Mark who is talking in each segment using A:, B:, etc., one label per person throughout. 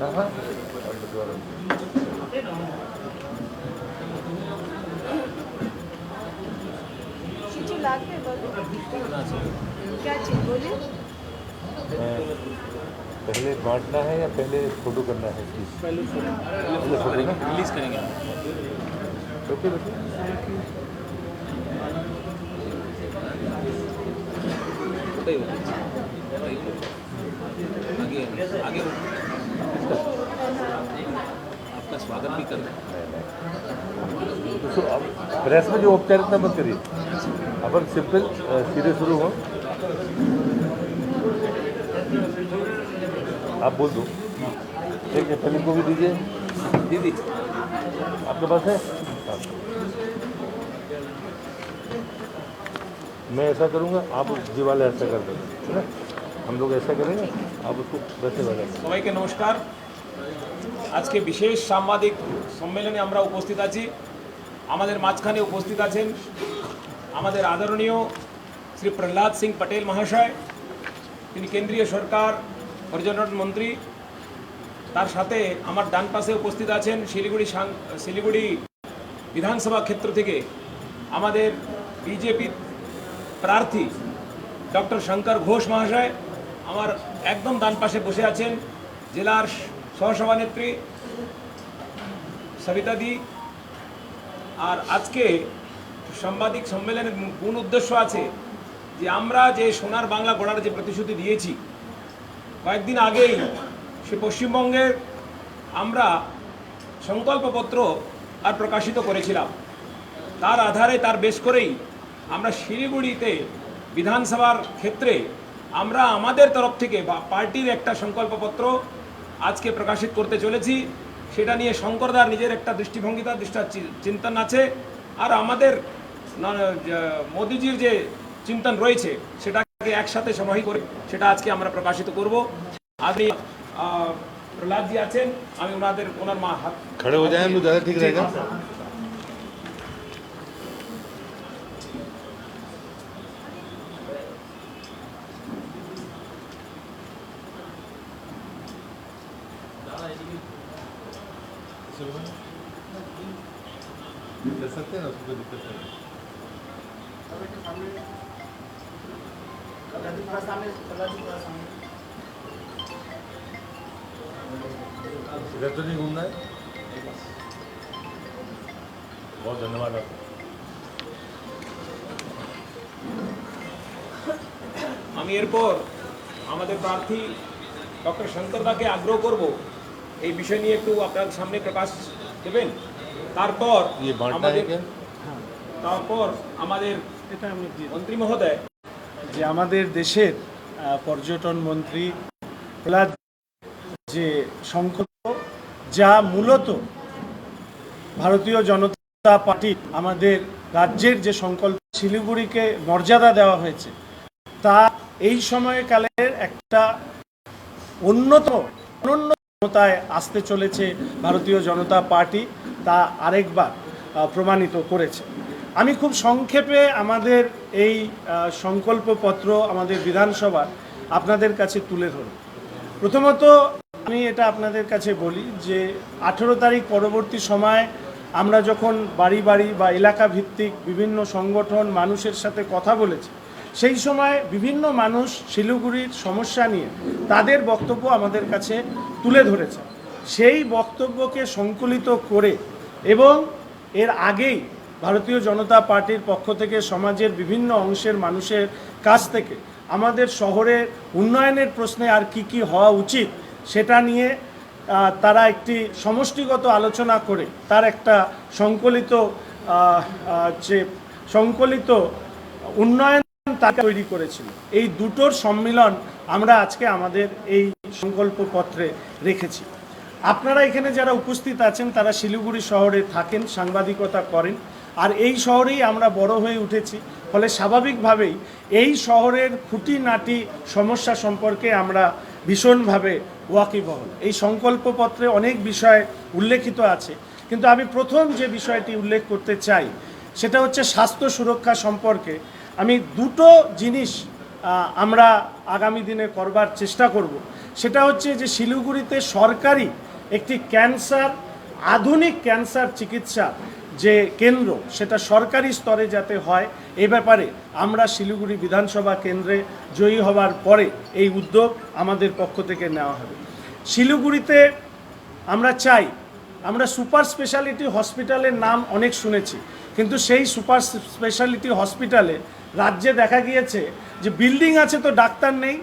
A: क्या चीज बोलिए?
B: पहले बांटना है या पहले फोटो करना है?
C: पहले
B: फोटो ना
C: रिलीज करेंगे।
B: ओके बेटे,
C: आगे आगे आपका स्वागत भी करना है।
B: तो अब प्रेस में जो औपचारिकता मत करिए, अपन सिंपल सीधे शुरू हो। आप बोल दो, ठीक है? पहले को भी दीजिए।
C: दीदी
B: आपके पास है? मैं ऐसा करूँगा, आप जी वाले ऐसा कर देंगे, है ना? हम लोग ऐसा करेंगे, आप उसको वैसे वाले।
C: সবাইকে নমস্কার। আজকে বিশেষ সাংবাদিক সম্মেলনে আমরা উপস্থিত আছি। আমাদের মাঝখানে উপস্থিত আছেন আমাদের আদরণীয় শ্রী প্রহ্লাদ সিং পটেল মহাশয়। তিনি কেন্দ্রীয় সরকার পর্যটন মন্ত্রী। তার সাথে আমার ডান পাশে উপস্থিত আছেন শিলিগুড়ি বিধানসভা ক্ষেত্র থেকে আমাদের বিজেপি প্রার্থী ডক্টর শঙ্কর ঘোষ মহাশয়। আমার একদম ডান পাশে বসে আছেন জেলার সহসভানেত্রী সবিতা দি। আর আজকে সাংবাদিক সম্মেলনের মূল উদ্দেশ্য আছে যে আমরা যে সোনার বাংলা গড়ার যে প্রতিশ্রুতি দিয়েছি কয়েকদিন আগেই, সে পশ্চিমবঙ্গের আমরা সংকল্পপত্র আর প্রকাশিত করেছিলাম। তার আধারে তার বেশ করেই আমরা শিলিগুড়িতে বিধানসভার ক্ষেত্রে আমরা আমাদের তরফ থেকে বা পার্টির একটা সংকল্পপত্র আজকে প্রকাশিত করতে চলেছি। সেটা নিয়ে শঙ্করদার নিজের একটা দৃষ্টিভঙ্গিতা চিন্তন আছে, আর আমাদের মোদিজির যে চিন্তন রয়েছে সেটাকে একসাথে সমাহিত করে সেটা আজকে আমরা প্রকাশিত করব। আপনি প্রহ্লাদ জি আছেন, আমি ওনার মা হাত
B: खड़े हो जाएं, हम लोग ज़्यादा ठीक रहेगा। कर सकते हैं ना, उसको दिक्कत नहीं। इधर तो नहीं घूमना है। बहुत धन्यवाद आपको।
C: আমি এরপর আমাদের প্রার্থী ডক্টর শঙ্করদাকে আগ্রহ করব এই বিষয় নিয়ে একটু আপনার সামনে প্রকাশ দেবেন। তারপর
B: ये बांटना है
C: আমাদের
B: क्या?
C: আমাদের মন্ত্রী মহোদয়
D: যে আমাদের দেশের পর্যটন মন্ত্রী প্রহ্লাদ যে সংকল্প, যা মূলত ভারতীয় জনতা পার্টি আমাদের রাজ্যের যে সংকল্প শিলিগুড়িকে মর্যাদা দেওয়া হয়েছে, তা এই সময়কালের একটা অন্যতম অনন্য ক্ষমতায় আসতে চলেছে ভারতীয় জনতা পার্টি, তা আরেকবার প্রমাণিত করেছে। আমি খুব সংক্ষেপে আমাদের এই সংকল্পপত্র আমাদের বিধানসভা আপনাদের কাছে তুলে ধরি। প্রথমত আমি এটা আপনাদের কাছে বলি যে 18 তারিখ পরবর্তী সময় আমরা যখন বাড়ি বাড়ি বা এলাকা ভিত্তিক বিভিন্ন সংগঠন মানুষের সাথে কথা বলেছি, সেই সময় বিভিন্ন মানুষ শিলিগুড়ির সমস্যা নিয়ে তাদের বক্তব্য আমাদের কাছে তুলে ধরেছে। সেই বক্তব্যকে সংকলিত করে এবং এর আগেই ভারতীয় জনতা পার্টির পক্ষ থেকে সমাজের বিভিন্ন অংশের মানুষের কাছ থেকে আমাদের শহরের উন্নয়নের প্রশ্নে আর কি হওয়া উচিত সেটা নিয়ে তারা একটি সমষ্টিগত আলোচনা করে তার একটা সংকলিত উন্নয়ন তালিকা তৈরি করেছিল। এই দুটোর সম্মিলন আমরা আজকে আমাদের এই সংকল্পপত্রে রেখেছি। আপনারা এখানে যারা উপস্থিত আছেন তারা শিলিগুড়ি শহরে থাকেন, সাংবাদিকতা করেন, আর এই শহরেই আমরা বড় হয়ে উঠেছি। ফলে স্বাভাবিকভাবেই এই শহরের খুঁটিনাটি সমস্যা সম্পর্কে আমরা ভীষণভাবে ওয়াকিবহল। এই সংকল্পপত্রে অনেক বিষয় উল্লেখিত আছে, কিন্তু আমি প্রথম যে বিষয়টি উল্লেখ করতে চাই সেটা হচ্ছে স্বাস্থ্য সুরক্ষা সম্পর্কে। আমি দুটো জিনিস আমরা আগামী দিনে করবার চেষ্টা করব। সেটা হচ্ছে যে শিলিগুড়িতে সরকারি একটি আধুনিক ক্যান্সার চিকিৎসা যে কেন্দ্র, সেটা সরকারি স্তরে যাতে হয়, এ ব্যাপারে আমরা শিলিগুড়ি বিধানসভা কেন্দ্রে জয়ী হবার পরে এই উদ্যোগ আমাদের পক্ষ থেকে নেওয়া হবে। শিলিগুড়িতে আমরা চাই, আমরা সুপার স্পেশালিটি হসপিটালের নাম অনেক শুনেছি, কিন্তু সেই সুপার স্পেশালিটি হসপিটালে রাজ্যে দেখা গিয়েছে যে বিল্ডিং আছে তো ডাক্তার নেই,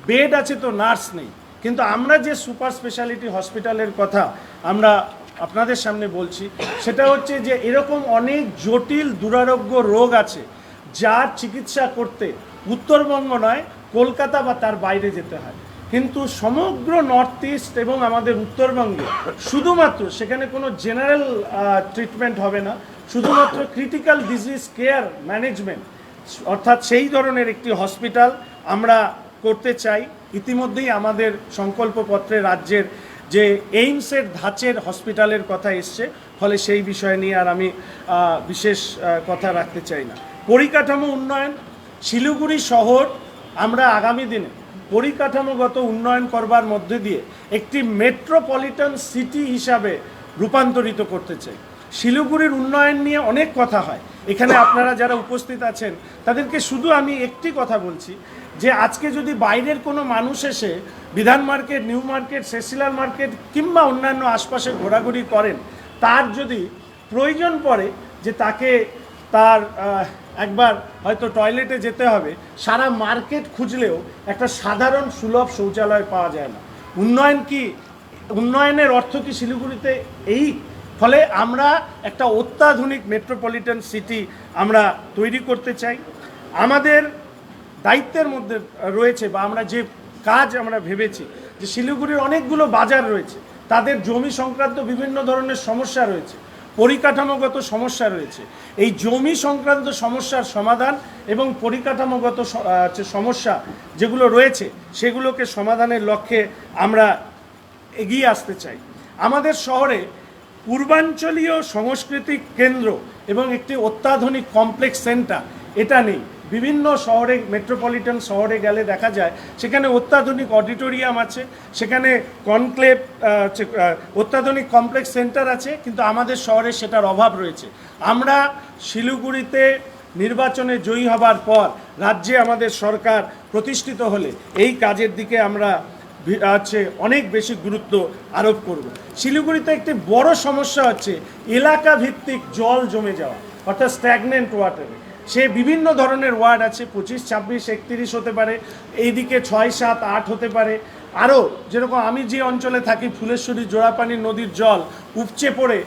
D: বেড আছে তো নার্স নেই। কিন্তু আমরা যে সুপার স্পেশালিটি হসপিটালের কথা আমরা আপনাদের সামনে বলছি, সেটা হচ্ছে যে এরকম অনেক জটিল দুরারোগ্য রোগ আছে যার চিকিৎসা করতে উত্তরবঙ্গ নয়, কলকাতা বা তার বাইরে যেতে হয়। কিন্তু সমগ্র নর্থ ইস্ট এবং আমাদের উত্তরবঙ্গে শুধুমাত্র সেখানে কোনো জেনারেল ট্রিটমেন্ট হবে না, শুধুমাত্র ক্রিটিক্যাল ডিজিজ কেয়ার ম্যানেজমেন্ট, অর্থাৎ সেই ধরনের একটি হসপিটাল আমরা করতে চাই। ইতিমধ্যেই আমাদের সংকল্পপত্রে রাজ্যের যে এইমসের ধাঁচের হসপিটালের কথা এসছে, ফলে সেই বিষয় নিয়ে আর আমি বিশেষ কথা রাখতে চাই না। পরিকাঠামো উন্নয়ন, শিলিগুড়ি শহর আমরা আগামী দিনে পরিকাঠামোগত উন্নয়ন করবার মধ্যে দিয়ে একটি মেট্রোপলিটন সিটি হিসাবে রূপান্তরিত করতে চাই। শিলিগুড়ির উন্নয়ন নিয়ে অনেক কথা হয়, এখানে আপনারা যারা উপস্থিত আছেন তাদেরকে শুধু আমি একটি কথা বলছি যে আজকে যদি বাইরের কোনো মানুষ এসে বিধান মার্কেট, নিউ মার্কেট, সেসিলার মার্কেট কিংবা অন্যান্য আশপাশে ঘোরাঘুরি করেন, তার যদি প্রয়োজন পড়ে যে তাকে তার একবার হয়তো টয়লেটে যেতে হবে, সারা মার্কেট খুঁজলেও একটা সাধারণ সুলভ শৌচালয় পাওয়া যায় না। উন্নয়ন কি, উন্নয়নের অর্থ কি শিলিগুড়িতে এই? ফলে আমরা একটা অত্যাধুনিক মেট্রোপলিটন সিটি আমরা তৈরি করতে চাই। আমাদের দায়িত্বের মধ্যে রয়েছে বা আমরা যে কাজ আমরা ভেবেছি যে শিলিগুড়ির অনেকগুলো বাজার রয়েছে, তাদের জমি সংক্রান্ত বিভিন্ন ধরনের সমস্যা রয়েছে, পরিকাঠামোগত সমস্যা রয়েছে। এই জমি সংক্রান্ত সমস্যার সমাধান এবং পরিকাঠামোগত সমস্যা যেগুলো রয়েছে সেগুলোকে সমাধানের লক্ষ্যে আমরা এগিয়ে আসতে চাই। আমাদের শহরে পূর্বাঞ্চলীয় সাংস্কৃতিক কেন্দ্র এবং একটি অত্যাধুনিক কমপ্লেক্স সেন্টার এটা নেই। বিভিন্ন শহরে, মেট্রোপলিটন শহরে গেলে দেখা যায় সেখানে অত্যাধুনিক অডিটোরিয়াম আছে, সেখানে কনক্লেভ, অত্যাধুনিক কমপ্লেক্স সেন্টার আছে, কিন্তু আমাদের শহরে সেটার অভাব রয়েছে। আমরা শিলিগুড়িতে নির্বাচনে জয়ী হবার পর রাজ্যে আমাদের সরকার প্রতিষ্ঠিত হলে এই কাজের দিকে আমরা অনেক বেশি গুরুত্ব আরোপ করব। শিলিগুড়িতে একটি বড় সমস্যা হচ্ছে এলাকা ভিত্তিক জল জমে যাওয়া, অর্থাৎ স্ট্যাগনেন্ট ওয়াটারে। সে বিভিন্ন ধরনের ওয়ার্ড আছে, 25, 26, 31 হতে পারে, এইদিকে 6, 7, 8 হতে পারে। আরও যেরকম আমি যে অঞ্চলে থাকি, ফুলেশ্বরী জোড়াপানি নদীর জল উপচে পড়ে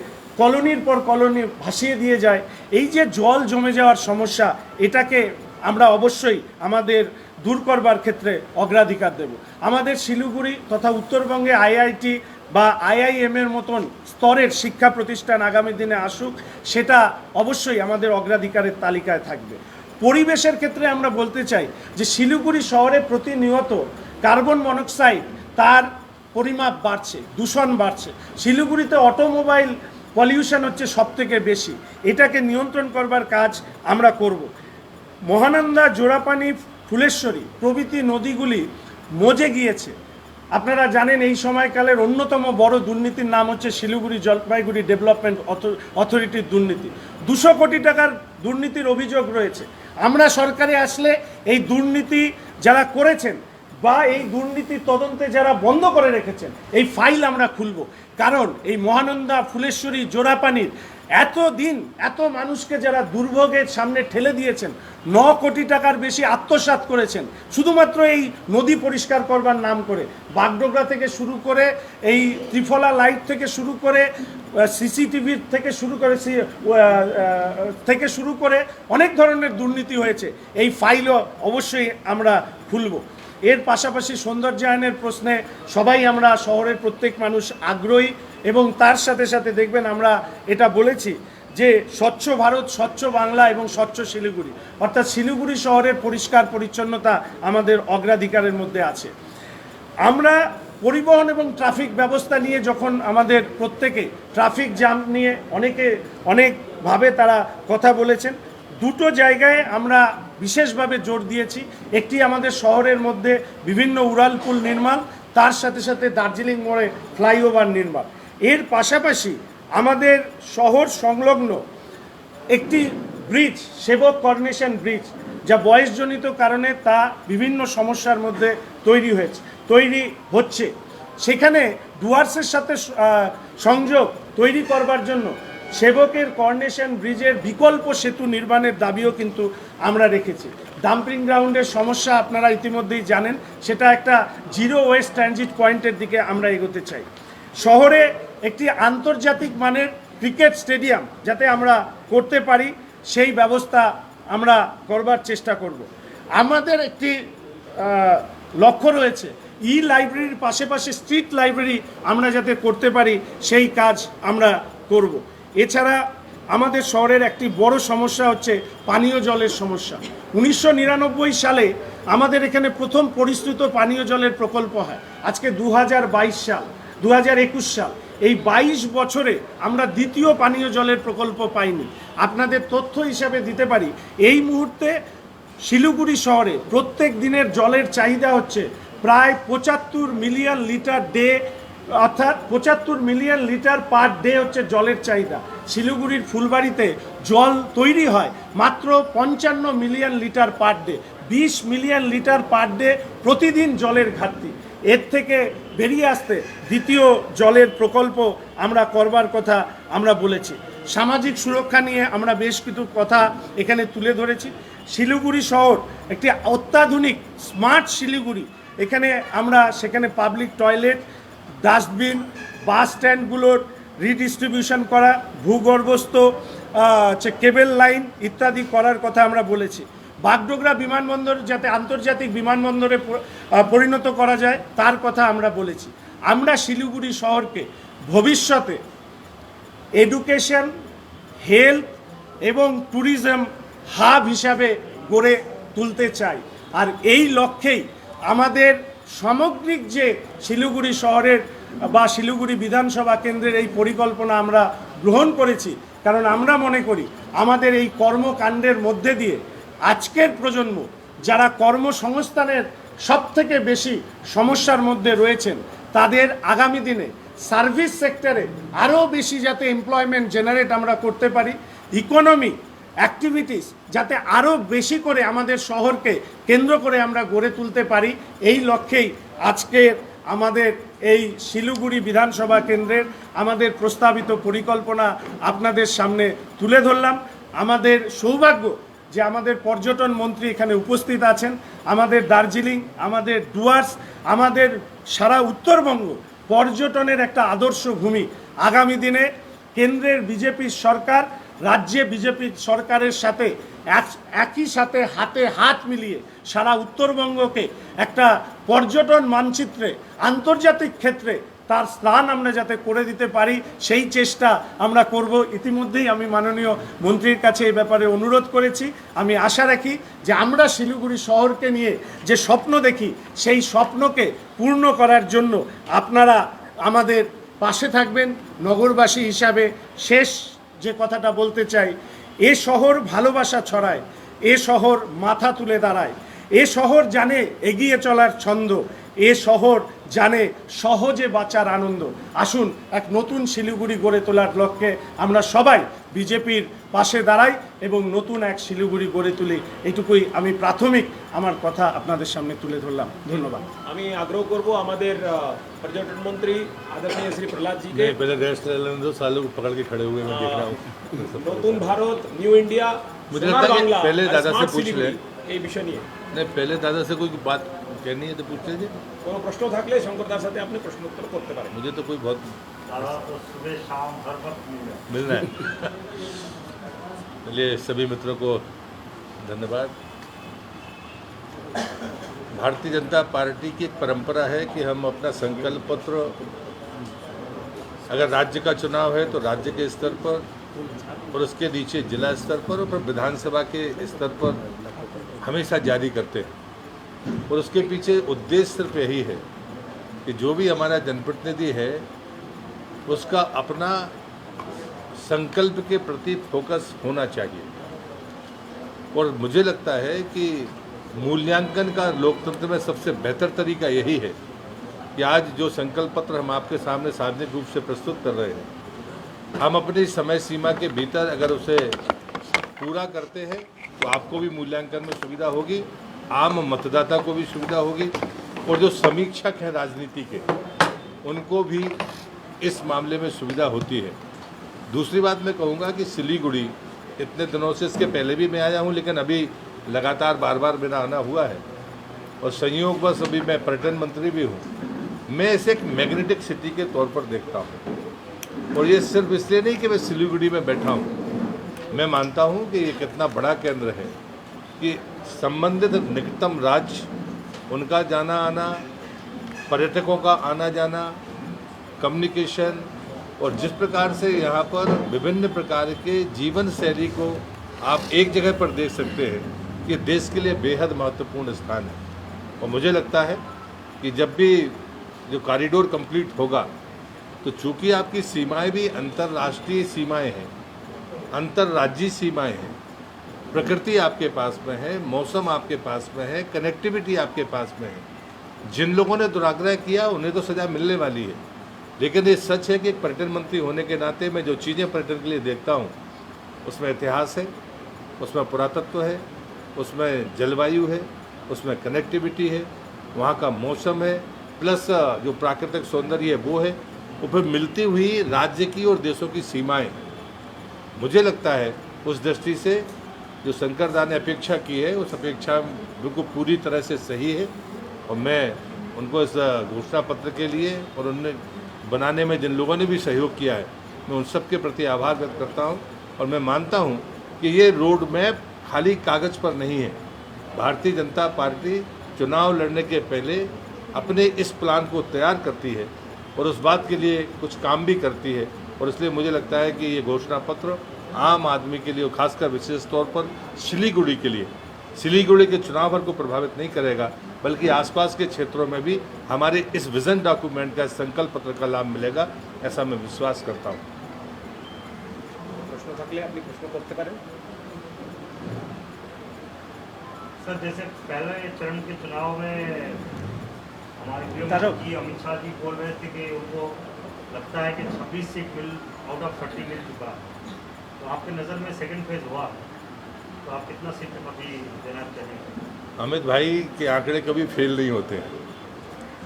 D: কলোনির পর কলোনি ভাসিয়ে দিয়ে যায়। এই যে জল জমে যাওয়ার সমস্যা, এটাকে আমরা অবশ্যই আমাদের দূর করবার ক্ষেত্রে অগ্রাধিকার দেব। আমাদের শিলিগুড়ি তথা উত্তরবঙ্গে আইআইটি বা আইআইএমের মতন স্তরের শিক্ষা প্রতিষ্ঠান আগামী দিনে আসুক, সেটা অবশ্যই আমাদের অগ্রাধিকারের তালিকায় থাকবে। পরিবেশের ক্ষেত্রে আমরা বলতে চাই যে শিলিগুড়ি শহরে প্রতিনিয়ত কার্বন মনোক্সাইড তার পরিমাপ বাড়ছে, দূষণ বাড়ছে। শিলিগুড়িতে অটোমোবাইল পলিউশন হচ্ছে সবথেকে বেশি, এটাকে নিয়ন্ত্রণ করবার কাজ আমরা করব। মহানন্দা, জোড়াপানি, ফুলেশ্বরী প্রভৃতি নদীগুলি মজে গিয়েছে। আপনারা জানেন এই সময়কালের অন্যতম বড় দুর্নীতির নাম হচ্ছে শিলিগুড়ি জলপাইগুড়ি ডেভেলপমেন্ট অথরিটির দুর্নীতি। 200 কোটি টাকার দুর্নীতির অভিযোগ রয়েছে। আমরা সরকারে আসলে এই দুর্নীতি যারা করেছেন বা এই দুর্নীতির তদন্তে যারা বন্ধ করে রেখেছেন, এই ফাইল আমরা খুলব। কারণ এই মহানন্দা, ফুলেশ্বরী, জোড়াপানির এতদিন এত মানুষকে যারা দুর্ভোগের সামনে ঠেলে দিয়েছেন, 9 কোটি টাকার বেশি আত্মসাৎ করেছেন শুধুমাত্র এই নদী পরিষ্কার করবার নাম করে। বাগডোগরা থেকে শুরু করে, এই ত্রিফলা লাইট থেকে শুরু করে, সিসিটিভি থেকে শুরু করে অনেক ধরনের দুর্নীতি হয়েছে। এই ফাইলও অবশ্যই আমরা খুলব। এর পাশাপাশি সৌন্দর্যায়নের প্রশ্নে সবাই আমরা, শহরের প্রত্যেক মানুষ আগ্রহী, এবং তার সাথে সাথে দেখবেন আমরা এটা বলেছি যে স্বচ্ছ ভারত, স্বচ্ছ বাংলা এবং স্বচ্ছ শিলিগুড়ি, অর্থাৎ শিলিগুড়ি শহরের পরিষ্কার পরিচ্ছন্নতা আমাদের অগ্রাধিকারের মধ্যে আছে। আমরা পরিবহন এবং ট্রাফিক ব্যবস্থা নিয়ে যখন আমাদের প্রত্যেকে, ট্রাফিক জ্যাম নিয়ে অনেকভাবে তারা কথা বলেছেন। দুটো জায়গায় আমরা বিশেষভাবে জোর দিয়েছি। একটি আমাদের শহরের মধ্যে বিভিন্ন উড়ালপুল নির্মাণ, তার সাথে সাথে দার্জিলিং মোড়ে ফ্লাইওভার নির্মাণ। এর পাশাপাশি আমাদের শহর সংলগ্ন একটি ব্রিজ, সেবক কর্নেশন ব্রিজ, যা বয়সজনিত কারণে তা বিভিন্ন সমস্যার মধ্যে তৈরি হচ্ছে, সেখানে ডুয়ার্সের সাথে সংযোগ তৈরি করবার জন্য সেবকের কর্নেশন ব্রিজের বিকল্প সেতু নির্মাণের দাবিও কিন্তু আমরা রেখেছি। ডাম্পিং গ্রাউন্ডের সমস্যা আপনারা ইতিমধ্যেই জানেন, সেটা একটা জিরো ওয়েস্ট ট্রানজিট পয়েন্টের দিকে আমরা এগোতে চাই। শহরে একটি আন্তর্জাতিক মানের ক্রিকেট স্টেডিয়াম যাতে আমরা করতে পারি, সেই ব্যবস্থা আমরা করবার চেষ্টা করব। আমাদের একটি লক্ষ্য রয়েছে, লাইব্রেরির পাশে স্ট্রিট লাইব্রেরি আমরা যাতে করতে পারি, সেই কাজ আমরা করব। এছাড়া আমাদের শহরের একটি বড় সমস্যা হচ্ছে পানীয় জলের সমস্যা। 1999 সালে আমাদের এখানে প্রথম পরিশ্রুত পানীয় জলের প্রকল্প হয়। আজকে 2022 সাল, 2021 সাল, এই 22 বছরে আমরা দ্বিতীয় পানীয় জলের প্রকল্প পাইনি। আপনাদের তথ্য হিসাবে দিতে পারি, এই মুহূর্তে শিলিগুড়ি শহরে প্রত্যেক দিনের জলের চাহিদা হচ্ছে প্রায় 75 মিলিয়ন লিটার ডে, অর্থাৎ 75 মিলিয়ন লিটার পার ডে হচ্ছে জলের চাহিদা। শিলিগুড়ির ফুলবাড়িতে জল তৈরি হয় মাত্র 55 million litre per day, 20 million litre per day প্রতিদিন জলের ঘাটতি। এর থেকে বেরিয়ে আসতে দ্বিতীয় জলের প্রকল্প আমরা করবার কথা আমরা বলেছি। সামাজিক সুরক্ষা নিয়ে আমরা বেশ কিছু কথা এখানে তুলে ধরেছি। শিলিগুড়ি শহর একটি অত্যাধুনিক স্মার্ট শিলিগুড়ি, এখানে আমরা সেখানে পাবলিক টয়লেট, ডাস্টবিন, বাস স্ট্যান্ডগুলোর রিডিস্ট্রিবিউশন করা, ভূগর্ভস্থ কেবল লাইন ইত্যাদি করার কথা আমরা বলেছি। বাগডোগরা বিমানবন্দর যাতে আন্তর্জাতিক বিমানবন্দরে পরিণত করা যায় তার কথা আমরা বলেছি। আমরা শিলিগুড়ি শহরকে ভবিষ্যতে এডুকেশন, হেলথ এবং ট্যুরিজম হাব হিসাবে গড়ে তুলতে চাই। আর এই লক্ষ্যেই আমাদের সামগ্রিক যে শিলিগুড়ি শহরের বা শিলিগুড়ি বিধানসভা কেন্দ্রের এই পরিকল্পনা আমরা গ্রহণ করেছি, কারণ আমরা মনে করি আমাদের এই কর্মকাণ্ডের মধ্যে দিয়ে আজকের প্রজন্ম যারা কর্মসংস্থানের সবথেকে বেশি সমস্যার মধ্যে রয়েছেন, তাদের আগামী দিনে সার্ভিস সেক্টরে আরও বেশি যাতে এমপ্লয়মেন্ট জেনারেট আমরা করতে পারি, ইকোনমি অ্যাক্টিভিটিস যাতে আরও বেশি করে আমাদের শহরকে কেন্দ্র করে আমরা গড়ে তুলতে পারি, এই লক্ষ্যেই আজকের আমাদের এই শিলিগুড়ি বিধানসভা কেন্দ্রের আমাদের প্রস্তাবিত পরিকল্পনা আপনাদের সামনে তুলে ধরলাম। আমাদের সৌভাগ্য যে আমাদের পর্যটন মন্ত্রী এখানে উপস্থিত আছেন। আমাদের দার্জিলিং, আমাদের ডুয়ার্স, আমাদের সারা উত্তরবঙ্গ পর্যটনের একটা আদর্শ ভূমি। আগামী দিনে কেন্দ্রের বিজেপি সরকার রাজ্যে বিজেপি সরকারের সাথে একই সাথে হাতে হাত মিলিয়ে সারা উত্তরবঙ্গকে একটা পর্যটন মানচিত্রে আন্তর্জাতিক ক্ষেত্রে তার স্থান আমরা যাতে করে দিতে পারি, সেই চেষ্টা আমরা করব। ইতিমধ্যেই আমি মাননীয় মন্ত্রীর কাছে এই ব্যাপারে অনুরোধ করেছি। আমি আশা রাখি যে আমরা শিলিগুড়ি শহরকে নিয়ে যে স্বপ্ন দেখি, সেই স্বপ্নকে পূর্ণ করার জন্য আপনারা আমাদের পাশে থাকবেন নগরবাসী হিসাবে। শেষ যে কথাটা বলতে চাই, এ শহর ভালোবাসা ছড়ায়, এ শহর মাথা তুলে দাঁড়ায়, এ শহর জানে এগিয়ে চলার ছন্দ, এ শহর জানে সহজে বাঁচার আনন্দ। আসুন এক নতুন শিলিগুড়ি গড়ে তোলার লক্ষ্যে আমরা সবাই বিজেপির পাশে দাঁড়াই এবং নতুন এক শিলিগুড়ি গড়ে তুলি। এইটুকুই আমি প্রাথমিক আমার কথা আপনাদের সামনে তুলে ধরলাম। ধন্যবাদ।
C: আমি আগ্রহ করব আমাদের पर्यटन मंत्री आदरणीय श्री प्रहलाद जी के
B: पहले रेस्ट ले लेने दो, सालों को पकड़ के खड़े हुए मैं देख रहा हूँ।
C: नतून भारत न्यू इंडिया
B: मुझे लगता है कि पहले दादा से पूछ ले
C: এই বিষয় নিয়ে।
B: नहीं, पहले दादा से कोई बात कहनी है तो पूछ लीजिए।
C: কোনো প্রশ্ন থাকলে শঙ্করদার সাথে আপনি প্রশ্ন উত্তর করতে পারেন।
B: मुझे तो कोई बहुत
E: दादा तो सुबह शाम हर वक्त
B: मिलना है। चलिए सभी मित्रों को धन्यवाद। भारतीय जनता पार्टी की एक परंपरा है कि हम अपना संकल्प पत्र, अगर राज्य का चुनाव है तो राज्य के स्तर पर और उसके नीचे जिला स्तर पर और फिर विधानसभा के स्तर पर हमेशा जारी करते हैं। और उसके पीछे उद्देश्य सिर्फ यही है कि जो भी हमारा जनप्रतिनिधि है उसका अपना संकल्प के प्रति फोकस होना चाहिए। और मुझे लगता है कि मूल्यांकन का लोकतंत्र में सबसे बेहतर तरीका यही है कि आज जो संकल्प पत्र हम आपके सामने सार्वजनिक रूप से प्रस्तुत कर रहे हैं, हम अपनी समय सीमा के भीतर अगर उसे पूरा करते हैं तो आपको भी मूल्यांकन में सुविधा होगी, आम मतदाता को भी सुविधा होगी, और जो समीक्षक हैं राजनीति के उनको भी इस मामले में सुविधा होती है। दूसरी बात मैं कहूँगा कि सिलीगुड़ी इतने दिनों से, इसके पहले भी मैं आया हूँ, लेकिन अभी लगातार बार बार मेरा आना हुआ है, और संयोगवश अभी मैं पर्यटन मंत्री भी हूँ। मैं इसे एक मैग्नेटिक सिटी के तौर पर देखता हूँ, और ये सिर्फ इसलिए नहीं कि मैं सिलीगुड़ी में बैठा हूँ। मैं मानता हूँ कि ये कितना बड़ा केंद्र है कि संबंधित निकटतम राज्य, उनका जाना आना, पर्यटकों का आना जाना, कम्युनिकेशन, और जिस प्रकार से यहाँ पर विभिन्न प्रकार के जीवन शैली को आप एक जगह पर देख सकते हैं, ये देश के लिए बेहद महत्वपूर्ण स्थान है। और मुझे लगता है कि जब भी जो कॉरिडोर कंप्लीट होगा तो चूंकि आपकी सीमाएं भी अंतर्राष्ट्रीय सीमाएं हैं, अंतर्राज्यीय सीमाएं हैं, प्रकृति आपके पास में है, मौसम आपके पास में है, कनेक्टिविटी आपके पास में है। जिन लोगों ने दुराग्रह किया उन्हें तो सज़ा मिलने वाली है, लेकिन ये सच है कि एक पर्यटन मंत्री होने के नाते मैं जो चीज़ें पर्यटन के लिए देखता हूँ उसमें इतिहास है, उसमें पुरातत्व है, उसमें जलवायु है, उसमें कनेक्टिविटी है, वहाँ का मौसम है, प्लस जो प्राकृतिक सौंदर्य है वो है, और फिर मिलती हुई राज्य की और देशों की सीमाएं। मुझे लगता है उस दृष्टि से जो शंकर दा ने अपेक्षा की है उस अपेक्षा बिल्कुल पूरी तरह से सही है, और मैं उनको इस घोषणा पत्र के लिए और उन्हें बनाने में जिन लोगों ने भी सहयोग किया है, मैं उन सब के प्रति आभार व्यक्त करता हूं। और मैं मानता हूं कि ये रोड मैप खाली कागज़ पर नहीं है। भारतीय जनता पार्टी चुनाव लड़ने के पहले अपने इस प्लान को तैयार करती है और उस बात के लिए कुछ काम भी करती है, और इसलिए मुझे लगता है कि ये घोषणा पत्र आम आदमी के लिए और खासकर विशेष तौर पर सिलीगुड़ी के लिए, सिलीगुड़ी के चुनाव भर को प्रभावित नहीं करेगा, बल्कि आसपास के क्षेत्रों में भी हमारे इस विजन डॉक्यूमेंट का, संकल्प पत्र का लाभ मिलेगा, ऐसा मैं विश्वास करता हूँ।
C: प्रश्न थकले अपनी प्रश्न करते करें।
E: सर, जैसे पहले चरण के चुनाव में हमारे गृहमंत्री अमित शाह जी बोल रहे थे कि उनको लगता है कि 26 सीट मिल आउट ऑफ 30 मिल चुका, तो आपके नज़र में सेकंड फेज हुआ, तो आप कितना सीट अभी देना चाहेंगे?
B: अमित भाई के आंकड़े कभी फेल नहीं होते हैं।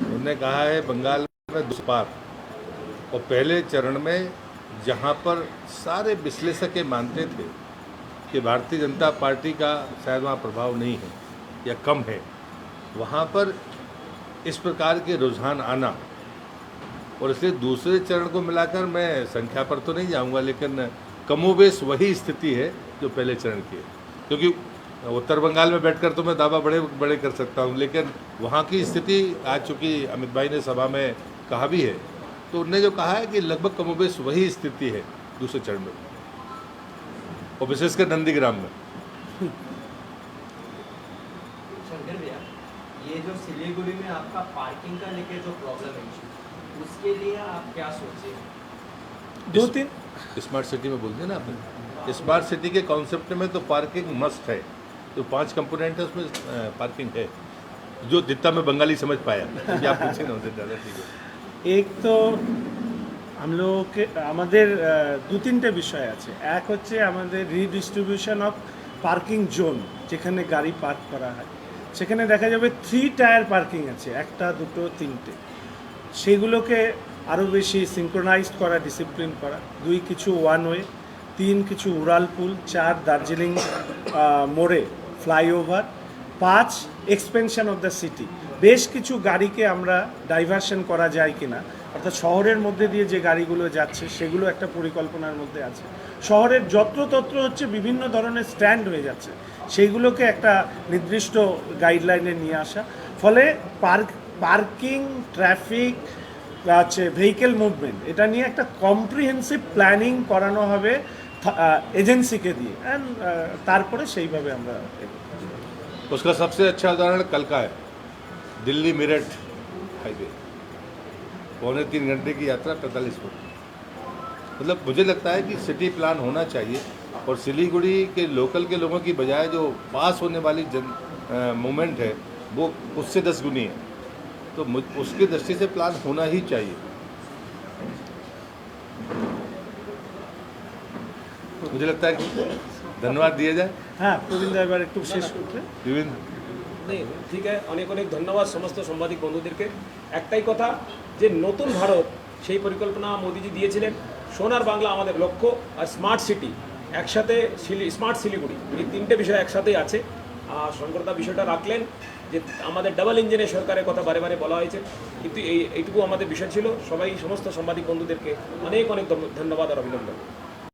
B: उन्होंने कहा है बंगाल में 200 पार, और पहले चरण में जहां पर सारे विश्लेषक ये मानते थे कि भारतीय जनता पार्टी का शायद वहाँ प्रभाव नहीं है या कम है, वहाँ पर इस प्रकार के रुझान आना, और इसलिए दूसरे चरण को मिलाकर मैं संख्या पर तो नहीं जाऊँगा, लेकिन कमोबेश वही स्थिति है जो पहले चरण की है। क्योंकि उत्तर बंगाल में बैठकर तो मैं दावा बड़े बड़े कर सकता हूँ, लेकिन वहाँ की स्थिति आज चूँकि अमित भाई ने सभा में कहा भी है, तो उन्होंने जो कहा है कि लगभग कमोबेश वही स्थिति है दूसरे चरण में, और विशेषकर नंदीग्राम में।
F: शंकर भैया, ये जो सिलीगुड़ी में आपका पार्किंग का लेके जो प्रॉब्लम है, उसके लिए आप क्या सोचे?
D: 2-3
B: स्मार्ट सिटी में बोलते हैं ना आपने, स्मार्ट सिटी के कॉन्सेप्ट में तो पार्किंग मस्ट है। जो 5 कंपोनेंट है उसमें पार्किंग है, जो जितना मैं बंगाली समझ पाया। क्योंकि आप पूछे ना उनसे ज़्यादा, ठीक है।
D: एक তো আমাদের 2-3টে বিষয় আছে। এক হচ্ছে আমাদের রিডিস্ট্রিবিউশন অফ পার্কিং জোন, যেখানে গাড়ি পার্ক করা হয় সেখানে দেখা যাবে 3 টায়ার পার্কিং আছে, 1টা 2টো 3টে, সেগুলোকে আরও বেশি সিনক্রোনাইজড করা, ডিসিপ্লিন করা। 2 কিছু ওয়ান ওয়ে, 3 কিছু উড়ালপুল, 4 দার্জিলিং মোড়ে flyover, 5 expansion of the city. বেশ কিছু গাড়িকে আমরা ডাইভারশন করা যায় কিনা, অর্থাৎ শহরের মধ্যে দিয়ে যে গাড়িগুলো যাচ্ছে সেগুলো একটা পরিকল্পনার মধ্যে আছে। শহরের যত্রতত্র হচ্ছে বিভিন্ন ধরনের স্ট্যান্ড হয়ে যাচ্ছে, সেইগুলোকে একটা নির্দিষ্ট গাইডলাইনে নিয়ে আসা, ফলে পার্কিং, ট্রাফিক, আছে ভেহিকেল মুভমেন্ট, এটা নিয়ে একটা কম্প্রিহেন্সিভ প্ল্যানিং করানো হবে এজেন্সিকে দিয়ে, অ্যান্ড তারপরে সেইভাবে আমরা।
B: उसका सबसे अच्छा उदाहरण कल का है, दिल्ली मेरठ हाईवे, 2.25 घंटे की यात्रा 45 मिनट। मतलब मुझे लगता है कि सिटी प्लान होना चाहिए, और सिलीगुड़ी के लोकल के लोगों की बजाय जो पास होने वाली मूवमेंट है वो उससे 10 गुनी है। तो उसकी दृष्टि से प्लान होना ही चाहिए। मुझे लगता है कि धन्यवाद दिया जाए।
D: হ্যাঁ প্রবীণ দা এবার একটু শেষ করতে।
B: विभिन्न
C: নেই, ঠিক আছে, অনেক অনেক ধন্যবাদ সমস্ত সাংবাদিক বন্ধুদেরকে। একটাই কথা যে নতুন ভারত সেই পরিকল্পনা মোদিজি দিয়েছিলেন, সোনার বাংলা আমাদের লক্ষ্য, আর স্মার্ট সিটি একসাথে, স্মার্ট শিলিগুড়ি, এই তিনটে বিষয় একসাথেই আছে। আর শঙ্করদা বিষয়টা রাখলেন যে আমাদের ডাবল ইঞ্জিনের সরকারের কথা বারে বারে বলা হয়েছে, কিন্তু এইটুকু আমাদের বিষয় ছিল। সবাই সমস্ত সাংবাদিক বন্ধুদেরকে অনেক অনেক ধন্যবাদ আর অভিনন্দন।